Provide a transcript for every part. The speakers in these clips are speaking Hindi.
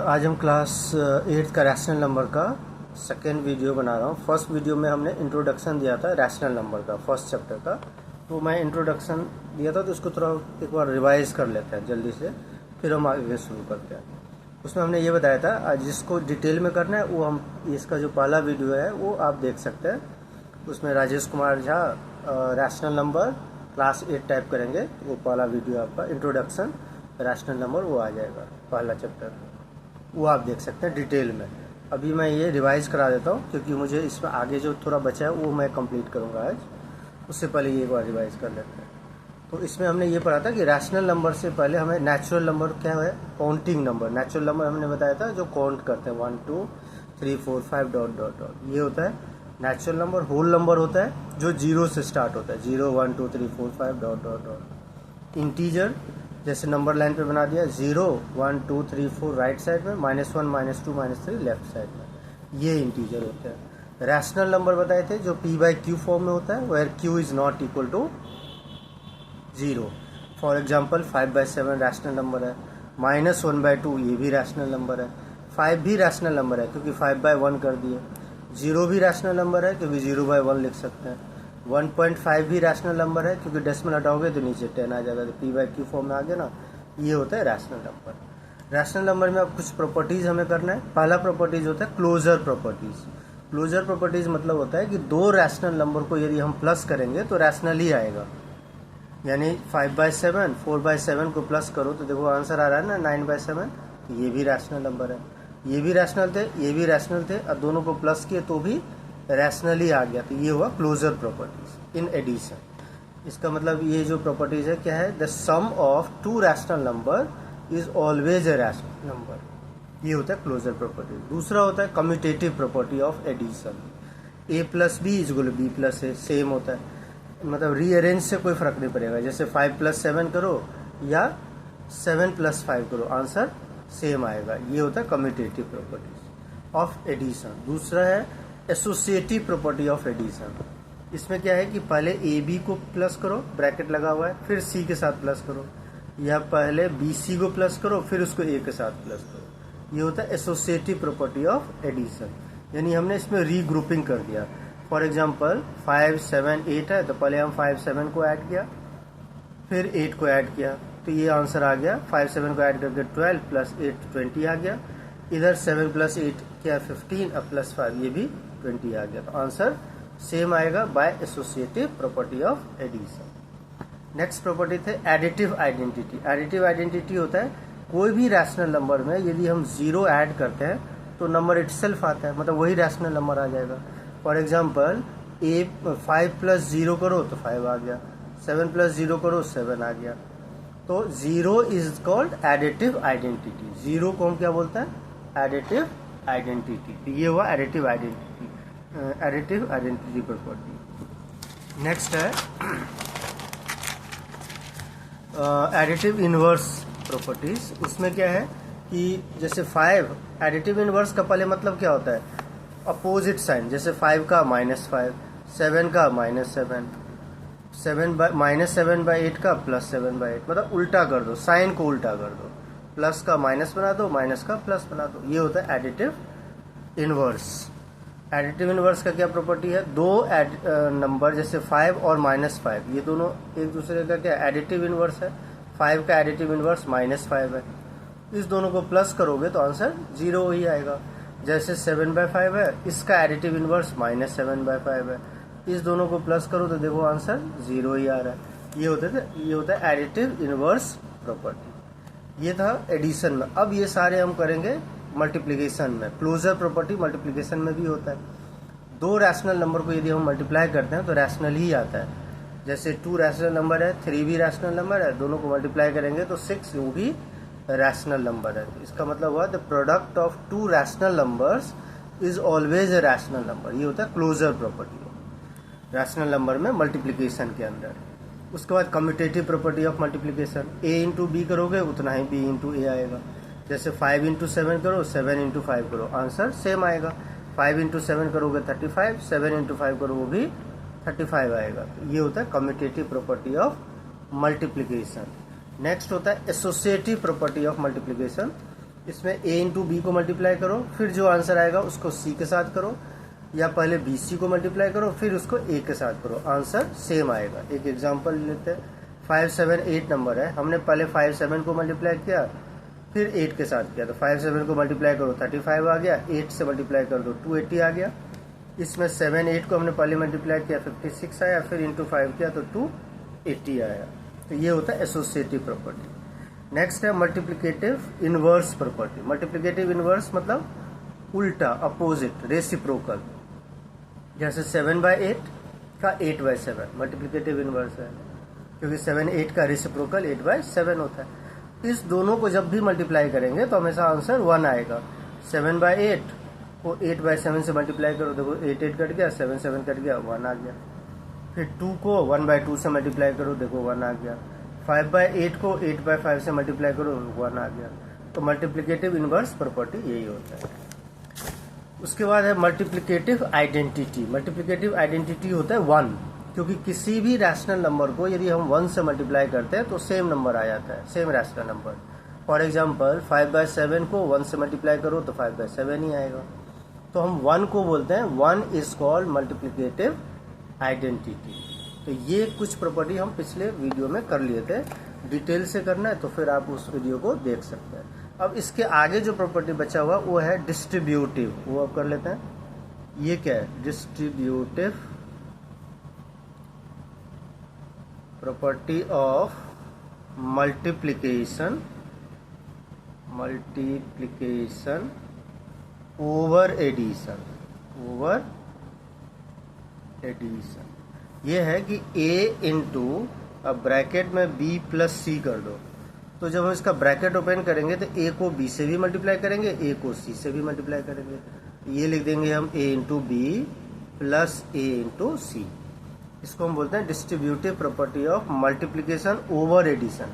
आज हम क्लास 8 का रैशनल नंबर का सेकेंड वीडियो बना रहा हूँ। फर्स्ट वीडियो में हमने इंट्रोडक्शन दिया था रैशनल नंबर का, फर्स्ट चैप्टर का। तो मैं इंट्रोडक्शन दिया था, तो इसको थोड़ा एक बार रिवाइज कर लेते हैं जल्दी से, फिर हम आगे शुरू करते हैं। उसमें हमने ये बताया था, आज जिसको डिटेल में करना है वो हम इसका जो पहला वीडियो है वो आप देख सकते हैं। उसमें Rajesh Kumar Jha rational number class 8 type करेंगे तो वो पहला वीडियो आपका इंट्रोडक्शन रैशनल नंबर वो आ जाएगा, पहला चैप्टर वो आप देख सकते हैं डिटेल में। अभी मैं ये रिवाइज करा देता हूँ क्योंकि मुझे इसमें आगे जो थोड़ा बचा है वो मैं कंप्लीट करूँगा आज। उससे पहले ये एक बार रिवाइज कर लेते हैं। तो इसमें हमने ये पढ़ा था कि रैशनल नंबर से पहले हमें नेचुरल नंबर क्या है, काउंटिंग नंबर। नेचुरल नंबर हमने बताया था जो काउंट करते हैं 1 2 3 4 5 डॉट डॉट डॉट, ये होता है नेचुरल नंबर। होल नंबर होता है जो 0 से स्टार्ट होता है, 0 1 2 3 4 5 डॉट डॉट डॉट। इंटीजर जैसे नंबर लाइन पे बना दिया 0 1 2 3 4 राइट साइड में, -1 -2 -3 लेफ्ट साइड में, ये इंटीजर होते हैं। रैशनल नंबर बताए थे जो p/q फॉर्म में होता है, where q is not equal to 0। For example 5/7 rational number है, -1/2 ये भी रैशनल नंबर है, 5 भी रैशनल नंबर है क्योंकि 5/1 कर दिए। 0 भी रैशनल नंबर है क्योंकि 0/1 लिख सकते हैं। 1.5 भी रैशनल नंबर है क्योंकि डेसिमल हटाओगे तो नीचे 10 आ जाएगा, तो p/q फॉर्म में आ गया ना, ये होता है रैशनल नंबर। रैशनल नंबर में अब कुछ प्रॉपर्टीज हमें करना है। पहला प्रॉपर्टीज होता है क्लोजर प्रॉपर्टीज। क्लोजर प्रॉपर्टीज मतलब होता है कि दो रैशनल नंबर को यदि हम प्लस करेंगे तो रैशनल ही आएगा। यानी 5/7 4/7 को प्लस करो तो देखो आंसर आ रहा है ना 9/7, तो ये भी रैशनल नंबर है। ये भी रैशनल थे, ये भी रैशनल थे, अब दोनों को प्लस किए तो भी रैशनली आ गया, तो ये हुआ क्लोजर प्रॉपर्टीज इन एडिशन। इसका मतलब ये जो प्रॉपर्टीज है क्या है, the sum of two rational number is always a rational number, ये होता है क्लोजर प्रॉपर्टी। दूसरा होता है commutative property of addition. a + b = b + a, same होता है, मतलब रीअरेंज से कोई फर्क नहीं पड़ेगा। जैसे 5 + 7 करो या 7 + 5 करो, आंसर सेम आएगा। ये होता है कम्यूटेटिव प्रॉपर्टीज ऑफ एडिशन। दूसरा है एसोसिएटिव प्रॉपर्टी ऑफ एडिशन। इसमें क्या है कि पहले ए बी को प्लस करो, ब्रैकेट लगा हुआ है, फिर सी के साथ प्लस करो, या पहले बी सी को प्लस करो फिर उसको ए के साथ प्लस करो। ये होता है एसोसिएटिव प्रॉपर्टी ऑफ एडिशन, यानी हमने इसमें रीग्रुपिंग कर दिया। फॉर एग्जाम्पल 5 7 8 है तो पहले हम 5 7 को ऐड किया, फिर 8 को ऐड किया, तो ये आंसर आ गया। 5 7 को ऐड करके 12 + 8 20 आ गया। इधर 7 + 8 क्या 15, अब +5 ये भी 20 आ गया, तो आंसर सेम आएगा by associative property of addition. Next property थे एडिटिव आइडेंटिटी। एडिटिव आइडेंटिटी होता है कोई भी रैशनल नंबर में यदि हम 0 ऐड करते हैं तो नंबर इटसेल्फ आता है, मतलब वही रैशनल नंबर आ जाएगा। फॉर एग्जाम्पल 5 + 0 करो तो 5 आ गया, 7 + 0 करो 7 आ गया। तो 0 इज कॉल्ड एडिटिव आइडेंटिटी। 0 को हम क्या बोलते हैं, एडिटिव आइडेंटिटी। ये हुआ additive identity, additive identity property. Next है एडिटिव इनवर्स प्रॉपर्टीज। उसमें क्या है कि जैसे 5 एडिटिव इनवर्स का पहले मतलब क्या होता है, अपोजिट साइन। जैसे 5 का -5, 7 का -7, -7/8 का +7/8, मतलब उल्टा कर दो, साइन को उल्टा कर दो, प्लस का माइनस बना दो, माइनस का प्लस बना दो। ये होता है एडिटिव इनवर्स। एडिटिव इनवर्स का क्या प्रॉपर्टी है, दो नंबर जैसे 5 और -5, ये दोनों एक दूसरे का क्या एडिटिव इनवर्स है। 5 का एडिटिव इनवर्स -5 है, इस दोनों को प्लस करोगे तो आंसर 0 ही आएगा। जैसे 7/5 है, इसका एडिटिव इनवर्स -7/5 है, इस दोनों को प्लस करो तो देखो आंसर 0 ही आ रहा है। ये होता है एडिटिव इनवर्स प्रॉपर्टी। ये था एडिशन में। अब ये सारे हम करेंगे मल्टीप्लिकेशन में। क्लोजर प्रॉपर्टी मल्टीप्लिकेशन में भी होता है। दो रैशनल नंबर को यदि हम मल्टीप्लाई करते हैं तो रैशनल ही आता है। जैसे 2 रैशनल नंबर है, 3 भी रैशनल नंबर है, दोनों को मल्टीप्लाई करेंगे तो 6 वो भी रैशनल नंबर है। इसका मतलब हुआ the product of 2 rational numbers is always a rational number. ये होता है क्लोजर प्रॉपर्टी रैशनल नंबर में मल्टीप्लिकेशन के अंदर। उसके बाद commutative property of multiplication, a × b करोगे उतना ही b × a आएगा। जैसे 5 × 7 करो, 7 × 5 करो, आंसर सेम आएगा। 5 × 7 करोगे 35, 7 × 5 करो वो भी 35 आएगा। तो ये होता है commutative property of multiplication. Next होता है एसोसिएटिव प्रॉपर्टी ऑफ मल्टीप्लिकेशन। इसमें a इंटू बी को मल्टीप्लाई करो, फिर जो आंसर आएगा उसको c के साथ करो, या पहले बी सी को मल्टीप्लाई करो फिर उसको a के साथ करो, आंसर सेम आएगा। एक एग्जांपल लेते हैं, 5 7 8 नंबर है, हमने पहले 5 7 को मल्टीप्लाई किया फिर 8 के साथ किया, तो 5 7 को मल्टीप्लाई करो 35 आ गया, 8 से मल्टीप्लाई कर दो 280 आ गया। इसमें 7 8 को हमने पहले मल्टीप्लाई किया 56 आया, फिर इंटू 5 किया तो 280 आया। तो ये होता है एसोसिएटिव प्रॉपर्टी। नेक्स्ट है multiplicative inverse property. Multiplicative inverse मतलब उल्टा, अपोजिट, रेसिप्रोकल। जैसे 7/8 का 8/7 मल्टीप्लिकेटिव इनवर्स है, क्योंकि 7 8 का रेसिप्रोकल 8/7 होता है। इस दोनों को जब भी मल्टीप्लाई करेंगे तो हमेशा आंसर 1 आएगा। 7/8 को 8/7 से मल्टीप्लाई करो, देखो 8 8 कट गया, 7 7 कट गया, 1 आ गया। फिर 2 को 1/2 से मल्टीप्लाई करो, देखो 1 आ गया। 5/8 को 8/5 से मल्टीप्लाई करो, 1 आ गया। तो मल्टीप्लिकेटिव इनवर्स प्रॉपर्टी यही होता है। उसके बाद है मल्टीप्लिकेटिव आइडेंटिटी। मल्टीप्लिकेटिव आइडेंटिटी होता है 1, क्योंकि किसी भी रैशनल नंबर को यदि हम 1 से मल्टीप्लाई करते हैं तो सेम नंबर आ जाता है, same rational number. For example 5/7 को 1 से मल्टीप्लाई करो तो 5/7 ही आएगा। तो हम 1 को बोलते हैं 1 इज कॉल्ड मल्टीप्लिकेटिव आइडेंटिटी। तो ये कुछ प्रॉपर्टी हम पिछले वीडियो में कर लिए थे, डिटेल से करना है तो फिर आप उस वीडियो को देख सकते हैं। अब इसके आगे जो प्रॉपर्टी बचा हुआ वो है डिस्ट्रीब्यूटिव, वो अब कर लेते हैं। ये क्या है? Distributive property of multiplication over addition. ये है कि a इंटू, अब ब्रैकेट में b प्लस c कर दो, तो जब हम इसका ब्रैकेट ओपन करेंगे तो a को b से भी मल्टीप्लाई करेंगे, a को c से भी मल्टीप्लाई करेंगे। ये लिख देंगे हम a into B plus a into C. इसको हम बोलते हैं distributive property of multiplication over addition.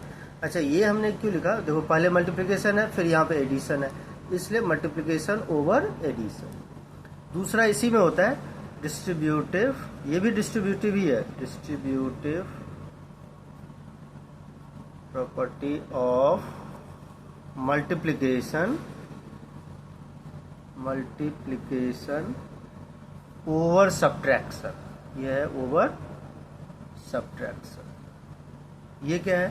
अच्छा, ये हमने क्यों लिखा? देखो पहले मल्टीप्लिकेशन है फिर यहाँ पे एडिशन है, इसलिए मल्टीप्लिकेशन ओवर एडिशन। दूसरा इसी में होता है डिस्ट्रीब्यूटिव, ये भी डिस्ट्रीब्यूटिव ही है, distributive property of multiplication over subtraction. यह है ओवर सब्ट्रैक्शन। ये क्या है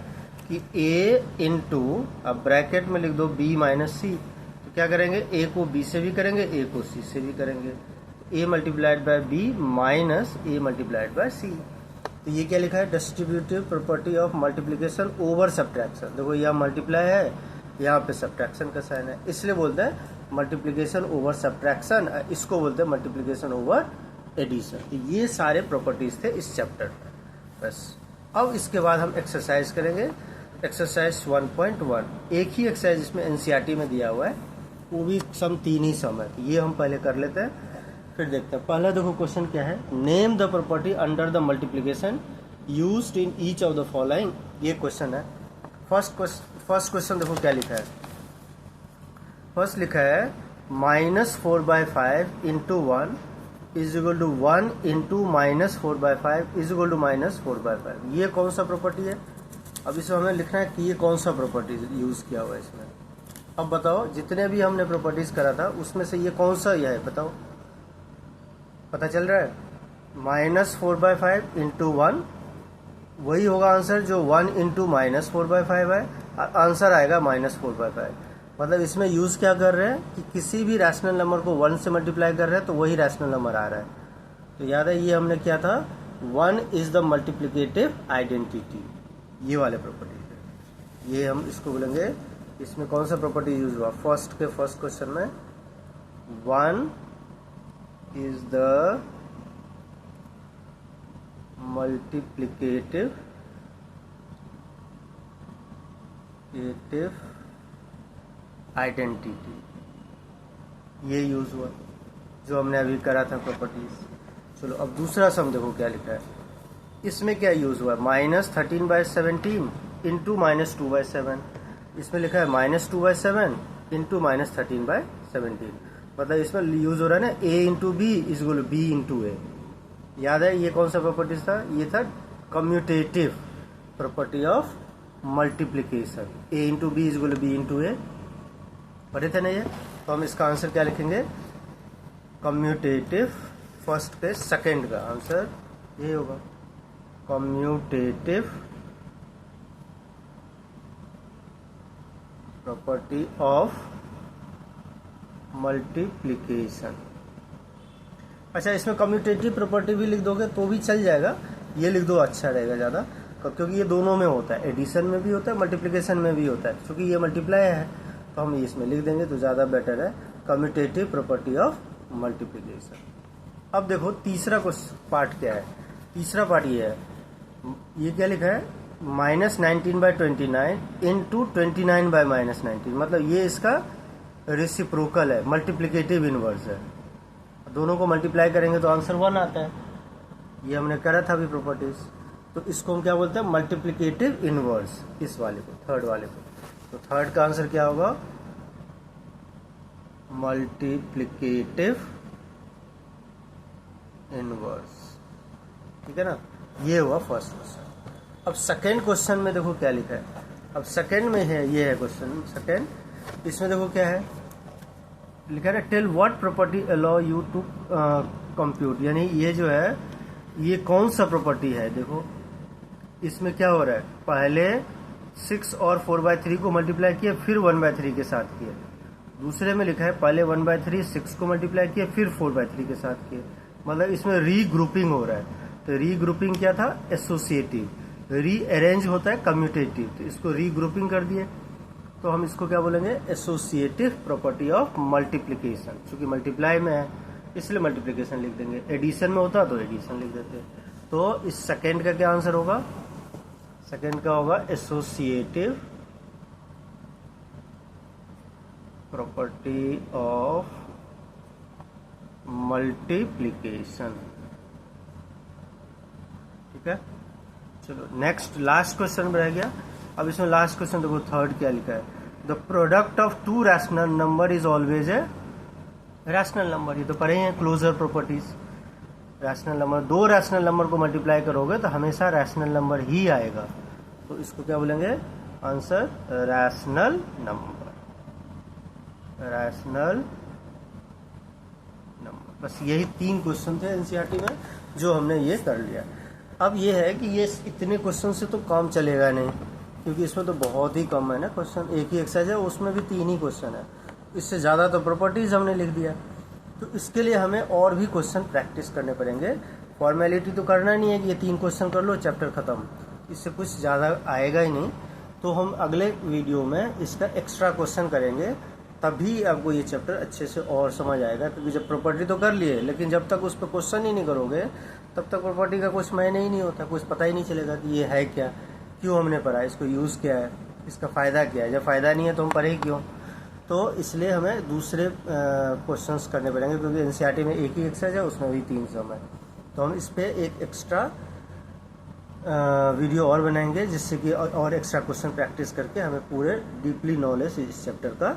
कि a इंटू, अब ब्रैकेट में लिख दो b माइनस सी, तो क्या करेंगे? a को b से भी करेंगे, a को c से भी करेंगे, a multiplied by b minus a multiplied by c। तो ये क्या लिखा है? Distributive property of multiplication over subtraction. देखो यहाँ मल्टीप्लाई है, यहाँ पे सब्ट्रैक्शन का साइन है, इसलिए बोलते हैं मल्टीप्लिकेशन ओवर सब्ट्रैक्शन, इसको बोलते हैं मल्टीप्लिकेशन ओवर एडिशन। तो ये सारे प्रॉपर्टीज थे इस चैप्टर में। बस अब इसके बाद हम एक्सरसाइज करेंगे, एक्सरसाइज 1.1। एक ही एक्सरसाइज इसमें एनसीईआरटी में दिया हुआ है, वो भी सम 3 ही सम है, ये हम पहले कर लेते हैं फिर देखते हैं। पहला देखो क्वेश्चन क्या है, name the property under the multiplication used in each of the following. ये क्वेश्चन है। फर्स्ट क्वेश्चन देखो क्या लिखा है। फर्स्ट लिखा है -4/5 into 1 is equal to 1 into -4/5 is equal to -4/5। ये कौन सा प्रॉपर्टी है? अब इसमें हमें लिखना है कि ये कौन सा प्रॉपर्टी यूज किया हुआ है इसमें। अब बताओ, जितने भी हमने प्रॉपर्टीज करा था उसमें से ये कौन सा यह है? बताओ, पता चल रहा है? -4/5 इंटू 1 वही होगा आंसर जो 1 इंटू -4/5 है, आंसर आएगा -4/5। मतलब इसमें यूज क्या कर रहे हैं कि किसी भी रैशनल नंबर को 1 से मल्टीप्लाई कर रहे हैं तो वही रैशनल नंबर आ रहा है। तो याद है ये हमने किया था, 1 इज द मल्टीप्लिकेटिव आइडेंटिटी, ये वाले प्रॉपर्टी। ये हम इसको बोलेंगे, इसमें कौन सा प्रॉपर्टी यूज हुआ? फर्स्ट क्वेश्चन में 1 इज द मल्टीप्लिकेटिव आइडेंटिटी, ये यूज हुआ जो हमने अभी करा था प्रॉपर्टीज। चलो अब दूसरा सम देखो क्या लिखा है। इसमें क्या यूज हुआ? -13/17 इंटू -2/7। इसमें लिखा है -2/7 इंटू -13/17। मतलब इसमें यूज हो रहा है ना a into B is equal to b into A. याद है ये कौन सा प्रॉपर्टीज था? ये था commutative property of multiplication, a into B is equal to b into A. पढ़े थे ना ये। तो हम इसका आंसर क्या लिखेंगे, कम्यूटेटिव, फर्स्ट पे सेकंड का आंसर ये होगा, कम्यूटेटिव प्रॉपर्टी ऑफ मल्टीप्लिकेशन। अच्छा, इसमें कम्यूटेटिव प्रॉपर्टी भी लिख दोगे तो भी चल जाएगा, ये लिख दो अच्छा रहेगा ज़्यादा, क्योंकि ये दोनों में होता है, एडिशन में भी होता है, मल्टीप्लिकेशन में भी होता है। क्योंकि ये मल्टीप्लाई है तो हम इसमें लिख देंगे तो ज़्यादा बेटर है, कम्यूटेटिव प्रॉपर्टी ऑफ मल्टीप्लिकेशन। अब देखो तीसरा पार्ट क्या है, तीसरा पार्ट ये है, ये क्या लिखा है, -19/29 इंटू 29/-19, मतलब ये इसका रेसिप्रोकल है, मल्टीप्लिकेटिव इनवर्स है। दोनों को मल्टीप्लाई करेंगे तो आंसर 1 आता है, ये हमने करा था अभी प्रॉपर्टीज। तो इसको हम क्या बोलते हैं, मल्टीप्लिकेटिव इनवर्स, इस वाले को, थर्ड वाले को। तो थर्ड का आंसर क्या होगा, मल्टीप्लिकेटिव इनवर्स, ठीक है ना। ये हुआ फर्स्ट क्वेश्चन। अब सेकेंड क्वेश्चन में देखो क्या लिखा है, अब सेकेंड में है, ये है क्वेश्चन सेकेंड, इसमें देखो क्या है लिखा है, tell what property allow you to compute, यानी ये जो है ये कौन सा प्रॉपर्टी है। देखो इसमें क्या हो रहा है, पहले 6 और 4/3 को मल्टीप्लाई किया, फिर 1/3 के साथ किया। दूसरे में लिखा है पहले 1/3 6 को मल्टीप्लाई किया, फिर 4/3 के साथ किया, मतलब इसमें रीग्रुपिंग हो रहा है। तो रीग्रुपिंग क्या था, एसोसिएटिव, रीअरेंज होता है कम्यूटेटिव, तो इसको रीग्रुपिंग कर दिए। तो हम इसको क्या बोलेंगे, एसोसिएटिव प्रॉपर्टी ऑफ मल्टीप्लिकेशन। चूंकि मल्टीप्लाई में है इसलिए मल्टीप्लिकेशन लिख देंगे, एडिशन में होता तो एडिशन लिख देते। तो इस सेकेंड का क्या आंसर होगा, सेकेंड का होगा एसोसिएटिव प्रॉपर्टी ऑफ मल्टीप्लिकेशन, ठीक है। चलो नेक्स्ट, लास्ट क्वेश्चन रह गया। अब इसमें लास्ट क्वेश्चन देखो थर्ड क्या लिखा है, the product of 2 rational number is always a rational number. ये तो पढ़े हैं closure properties, rational number, 2 rational number को मल्टीप्लाई करोगे तो हमेशा रैशनल नंबर ही आएगा। तो इसको क्या बोलेंगे, answer rational number, rational number. बस यही 3 क्वेश्चन थे एनसीईआरटी में जो हमने ये कर लिया। अब ये है कि ये इतने क्वेश्चन से तो काम चलेगा नहीं, क्योंकि इसमें तो बहुत ही कम है ना क्वेश्चन, एक ही एक्सरसाइज है उसमें भी 3 ही क्वेश्चन है, इससे ज़्यादा तो प्रॉपर्टीज हमने लिख दिया। तो इसके लिए हमें और भी क्वेश्चन प्रैक्टिस करने पड़ेंगे, फॉर्मेलिटी तो करना नहीं है कि ये 3 क्वेश्चन कर लो चैप्टर ख़त्म, इससे कुछ ज़्यादा आएगा ही नहीं। तो हम अगले वीडियो में इसका एक्स्ट्रा क्वेश्चन करेंगे, तभी आपको ये चैप्टर अच्छे से और समझ आएगा। क्योंकि जब प्रॉपर्टी तो कर लिए, लेकिन जब तक उस पर क्वेश्चन ही नहीं करोगे तब तक प्रॉपर्टी का कुछ मायने ही नहीं होता, कुछ पता ही नहीं चलेगा कि ये है क्या, क्यों हमने पढ़ा, इसको यूज़ क्या है, इसका फ़ायदा क्या है। जब फ़ायदा नहीं है तो हम पढ़े ही क्यों। तो इसलिए हमें दूसरे क्वेश्चंस करने पड़ेंगे, क्योंकि एनसीईआरटी में एक ही एक्सरसाइज है, उसमें भी 3 सम है। तो हम इस पर एक एक्स्ट्रा वीडियो और बनाएंगे, जिससे कि और एक्स्ट्रा क्वेश्चन प्रैक्टिस करके हमें पूरे डीपली नॉलेज इस चैप्टर का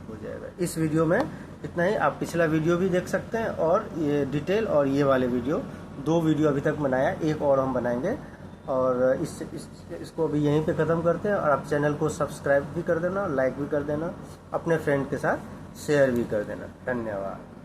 हो जाएगा। इस वीडियो में इतना ही, आप पिछला वीडियो भी देख सकते हैं, और ये डिटेल और ये वाले वीडियो, 2 वीडियो अभी तक बनाया, एक और हम बनाएंगे। और इसको अभी यहीं पे ख़त्म करते हैं। और आप चैनल को सब्सक्राइब भी कर देना, लाइक भी कर देना, अपने फ्रेंड के साथ शेयर भी कर देना। धन्यवाद।